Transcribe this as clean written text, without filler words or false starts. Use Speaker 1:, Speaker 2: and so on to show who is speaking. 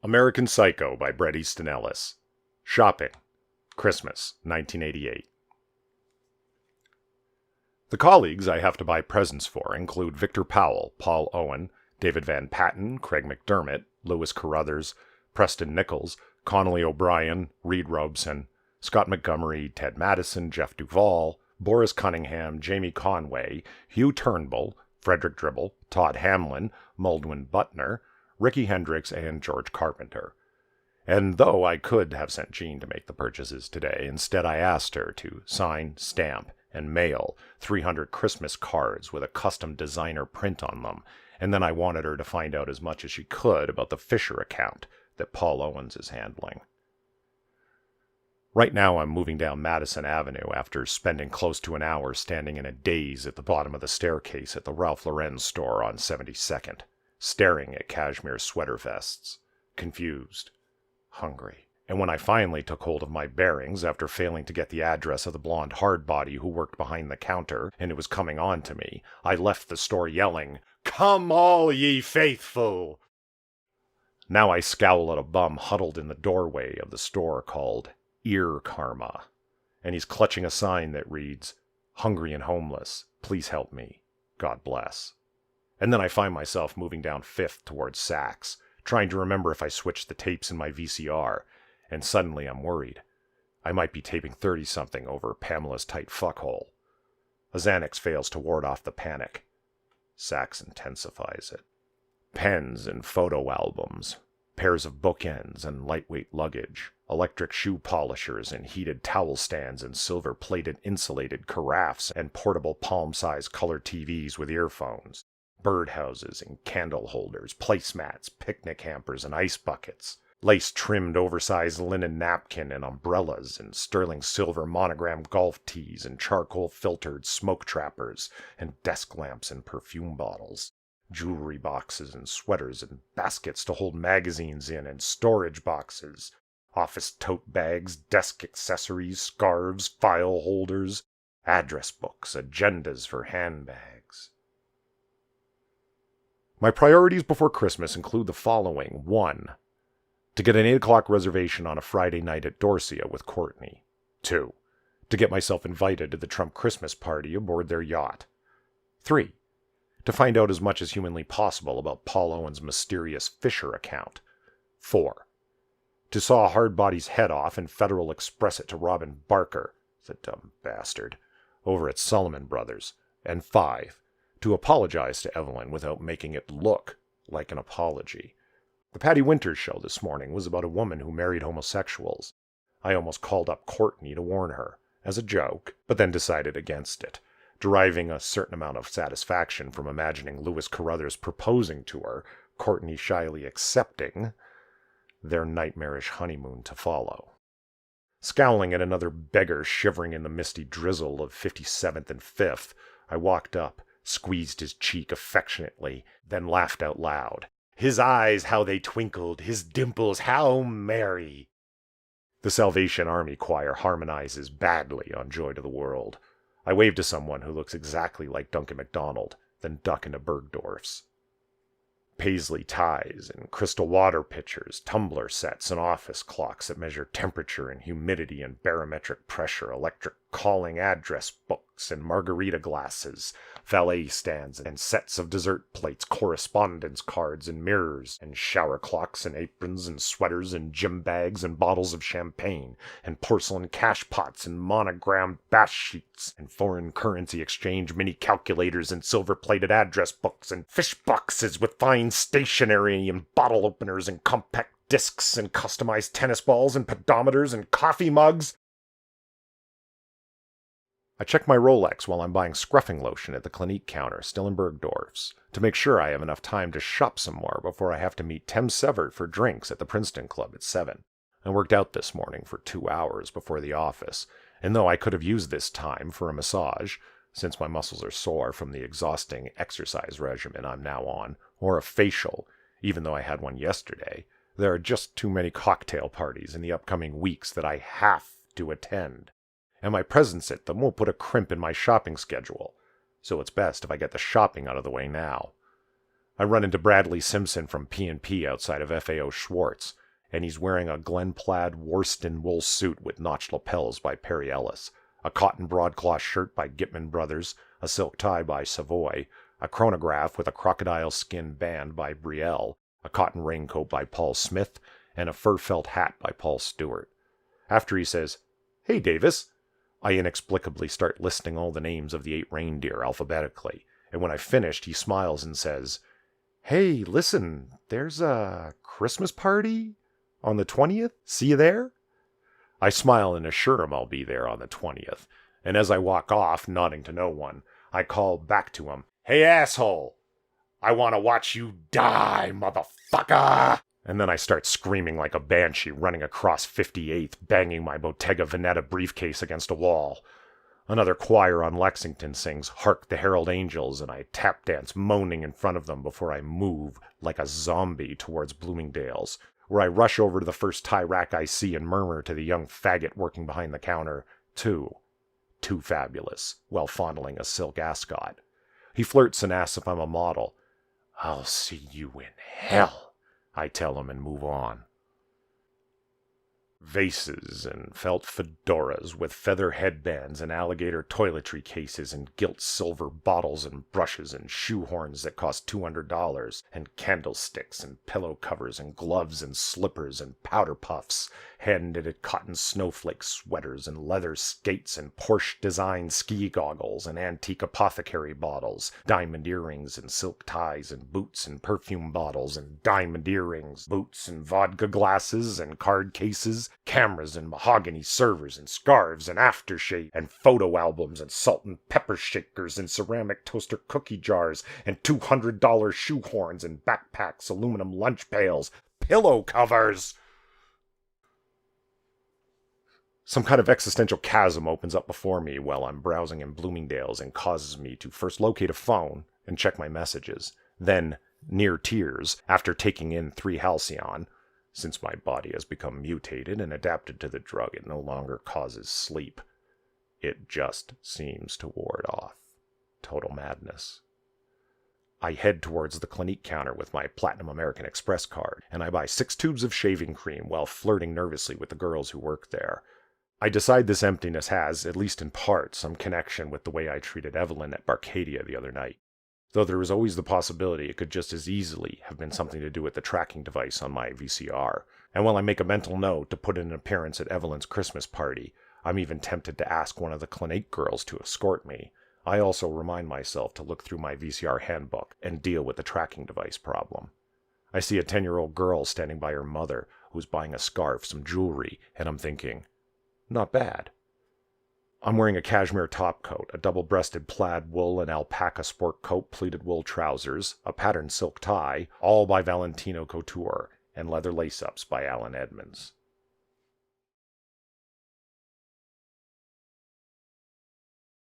Speaker 1: American Psycho by Bret Easton Ellis. Shopping. Christmas, 1988. The colleagues I have to buy presents for include Victor Powell, Paul Owen, David Van Patten, Craig McDermott, Lewis Carruthers, Preston Nichols, Connolly O'Brien, Reed Robeson, Scott Montgomery, Ted Madison, Jeff Duvall, Boris Cunningham, Jamie Conway, Hugh Turnbull, Frederick Dribble, Todd Hamlin, Muldwin Butner, Ricky Hendricks, and George Carpenter. And though I could have sent Jean to make the purchases today, instead I asked her to sign, stamp, and mail 300 Christmas cards with a custom designer print on them, and then I wanted her to find out as much as she could about the Fisher account that Paul Owens is handling. Right now I'm moving down Madison Avenue after spending close to an hour standing in a daze at the bottom of the staircase at the Ralph Lauren store on 72nd. Staring at cashmere sweater vests, confused, hungry. And when I finally took hold of my bearings after failing to get the address of the blonde hardbody who worked behind the counter, and it was coming on to me, I left the store yelling, "Come all ye faithful!" Now I scowl at a bum huddled in the doorway of the store called Ear Karma, and he's clutching a sign that reads, "Hungry and homeless, please help me, God bless." And then I find myself moving down 5th towards Saks, trying to remember if I switched the tapes in my VCR, and suddenly I'm worried. I might be taping 30-something over Pamela's tight fuckhole. A Xanax fails to ward off the panic. Saks intensifies it. Pens and photo albums, pairs of bookends and lightweight luggage, electric shoe polishers and heated towel stands and silver-plated insulated carafes and portable palm-sized color TVs with earphones. Birdhouses and candle holders, placemats, picnic hampers and ice buckets, lace-trimmed oversized linen napkin and umbrellas and sterling silver monogrammed golf tees and charcoal-filtered smoke trappers and desk lamps and perfume bottles, jewelry boxes and sweaters and baskets to hold magazines in and storage boxes, office tote bags, desk accessories, scarves, file holders, address books, agendas for handbags. My priorities before Christmas include the following. 1. To get an 8 o'clock reservation on a Friday night at Dorsia with Courtney. 2. To get myself invited to the Trump Christmas party aboard their yacht. 3. To find out as much as humanly possible about Paul Owen's mysterious Fisher account. 4. To saw Hardbody's head off and Federal Express it to Robin Barker, the dumb bastard, over at Solomon Brothers. And 5. To apologize to Evelyn without making it look like an apology. The Patty Winters show this morning was about a woman who married homosexuals. I almost called up Courtney to warn her, as a joke, but then decided against it, deriving a certain amount of satisfaction from imagining Lewis Carruthers proposing to her, Courtney shyly accepting, their nightmarish honeymoon to follow. Scowling at another beggar shivering in the misty drizzle of 57th and 5th, I walked up, squeezed his cheek affectionately, then laughed out loud. His eyes, how they twinkled, his dimples, how merry. The Salvation Army choir harmonizes badly on Joy to the World. I waved to someone who looks exactly like Duncan MacDonald, then duck into Bergdorf's. Paisley ties and crystal water pitchers, tumbler sets and office clocks that measure temperature and humidity and barometric pressure, electric calling address books and margarita glasses, valet stands and sets of dessert plates, correspondence cards and mirrors, and shower clocks and aprons and sweaters and gym bags and bottles of champagne, and porcelain cash pots and monogrammed bash sheets, and foreign currency exchange mini calculators and silver-plated address books, and fish boxes with fine stationery and bottle openers and compact discs and customized tennis balls and pedometers and coffee mugs. I check my Rolex while I'm buying scruffing lotion at the Clinique counter, still in Bergdorf's, to make sure I have enough time to shop some more before I have to meet Tem Severt for drinks at the Princeton Club at 7. I worked out this morning for 2 hours before the office, and though I could have used this time for a massage, since my muscles are sore from the exhausting exercise regimen I'm now on, or a facial, even though I had one yesterday, there are just too many cocktail parties in the upcoming weeks that I have to attend. And my presence at them will put a crimp in my shopping schedule, so it's best if I get the shopping out of the way now. I run into Bradley Simpson from P&P outside of FAO Schwartz, and he's wearing a Glen Plaid worsted wool suit with notched lapels by Perry Ellis, a cotton broadcloth shirt by Gitman Brothers, a silk tie by Savoy, a chronograph with a crocodile skin band by Brielle, a cotton raincoat by Paul Smith, and a fur felt hat by Paul Stewart. After he says, "Hey, Davis," I inexplicably start listing all the names of the 8 reindeer alphabetically, and when I've finished, he smiles and says, "Hey, listen, there's a Christmas party on the 20th? See you there?" I smile and assure him I'll be there on the 20th, and as I walk off, nodding to no one, I call back to him, "Hey, asshole! I want to watch you die, motherfucker!" And then I start screaming like a banshee, running across 58th, banging my Bottega Veneta briefcase against a wall. Another choir on Lexington sings "Hark the Herald Angels," and I tap dance, moaning in front of them before I move like a zombie towards Bloomingdale's, where I rush over to the first tie rack I see and murmur to the young faggot working behind the counter, "Too fabulous," while fondling a silk ascot. He flirts and asks if I'm a model. "I'll see you in hell," I tell him and move on. Vases and felt fedoras with feather headbands and alligator toiletry cases and gilt silver bottles and brushes and shoehorns that cost $200 and candlesticks and pillow covers and gloves and slippers and powder puffs, hand-knitted cotton snowflake sweaters and leather skates and Porsche-designed ski goggles and antique apothecary bottles, diamond earrings and silk ties and boots and perfume bottles and diamond earrings, boots and vodka glasses and card cases, cameras and mahogany servers and scarves and aftershave and photo albums and salt and pepper shakers and ceramic toaster cookie jars and $200 shoehorns and backpacks, aluminum lunch pails, pillow covers. Some kind of existential chasm opens up before me while I'm browsing in Bloomingdale's and causes me to first locate a phone and check my messages, then, near tears, after taking in 3 Halcyon, since my body has become mutated and adapted to the drug, it no longer causes sleep. It just seems to ward off total madness. I head towards the Clinique counter with my Platinum American Express card, and I buy 6 tubes of shaving cream while flirting nervously with the girls who work there. I decide this emptiness has, at least in part, some connection with the way I treated Evelyn at Barcadia the other night, though there is always the possibility it could just as easily have been something to do with the tracking device on my VCR. And while I make a mental note to put in an appearance at Evelyn's Christmas party, I'm even tempted to ask one of the Clinique girls to escort me, I also remind myself to look through my VCR handbook and deal with the tracking device problem. I see a 10-year-old girl standing by her mother who's buying a scarf, some jewelry, and I'm thinking, not bad. I'm wearing a cashmere topcoat, a double-breasted plaid wool and alpaca sport coat, pleated wool trousers, a patterned silk tie, all by Valentino Couture, and leather lace-ups by Alan Edmonds.